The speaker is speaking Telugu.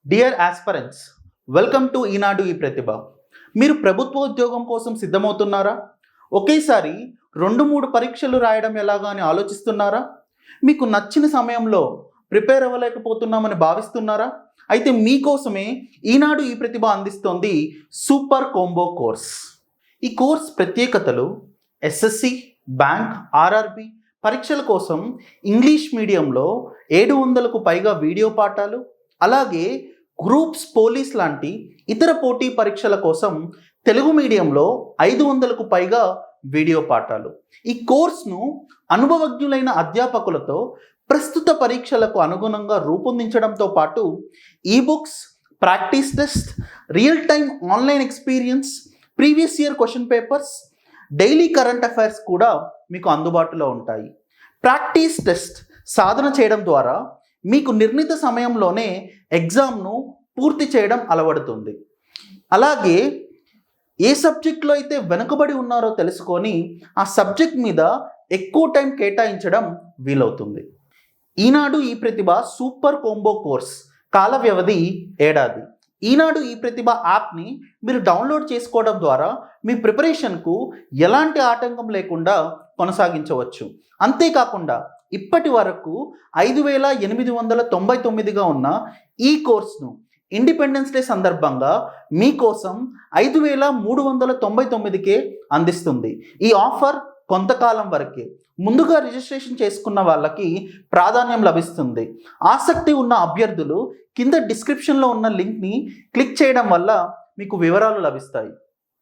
డియర్ ఆస్పరెంట్స్, వెల్కమ్ టు ఈనాడు ఈ ప్రతిభ. మీరు ప్రభుత్వ ఉద్యోగం కోసం సిద్ధమవుతున్నారా? ఒకేసారి 2-3 పరీక్షలు రాయడం ఎలాగా అని ఆలోచిస్తున్నారా? మీకు నచ్చిన సమయంలో ప్రిపేర్ అవ్వలేకపోతున్నామని భావిస్తున్నారా? అయితే మీకోసమే ఈనాడు ఈ ప్రతిభ అందిస్తోంది సూపర్ కాంబో కోర్స్. ఈ కోర్స్ ప్రత్యేకతలు: ఎస్ఎస్సి, బ్యాంక్, ఆర్ఆర్బి పరీక్షల కోసం ఇంగ్లీష్ మీడియంలో 700కు పైగా వీడియో పాఠాలు, అలాగే గ్రూప్స్, పోలీస్ లాంటి ఇతర పోటీ పరీక్షల కోసం తెలుగు మీడియంలో 500కు పైగా వీడియో పాఠాలు. ఈ కోర్సును అనుభవజ్ఞులైన అధ్యాపకులతో ప్రస్తుత పరీక్షలకు అనుగుణంగా రూపొందించడంతో పాటు ebooks, practice test, real time online experience, previous year question papers, daily current affairs కూడా మీకు అందుబాటులో ఉంటాయి. ప్రాక్టీస్ టెస్ట్ సాధన చేయడం ద్వారా మీకు నిర్ణీత సమయంలోనే ఎగ్జామ్ను పూర్తి చేయడం అలవడుతుంది. అలాగే ఏ సబ్జెక్ట్లో అయితే వెనుకబడి ఉన్నారో తెలుసుకొని ఆ సబ్జెక్ట్ మీద ఎక్కువ టైం కేటాయించడం వీలవుతుంది. ఈనాడు ఈ ప్రతిభ సూపర్ కాంబో కోర్స్ కాల వ్యవధి 1 ఏడాది. ఈనాడు ఈ ప్రతిభ యాప్ని మీరు డౌన్లోడ్ చేసుకోవడం ద్వారా మీ ప్రిపరేషన్కు ఎలాంటి ఆటంకం లేకుండా కొనసాగించవచ్చు. అంతేకాకుండా ఇప్పటి వరకు 5,899గా ఉన్న ఈ కోర్సును ఇండిపెండెన్స్ డే సందర్భంగా మీకోసం 5,399కే అందిస్తుంది. ఈ ఆఫర్ కొంతకాలం వరకే. ముందుగా రిజిస్ట్రేషన్ చేసుకున్న వాళ్ళకి ప్రాధాన్యం లభిస్తుంది. ఆసక్తి ఉన్న అభ్యర్థులు కింద డిస్క్రిప్షన్లో ఉన్న లింక్ని క్లిక్ చేయడం వల్ల మీకు వివరాలు లభిస్తాయి.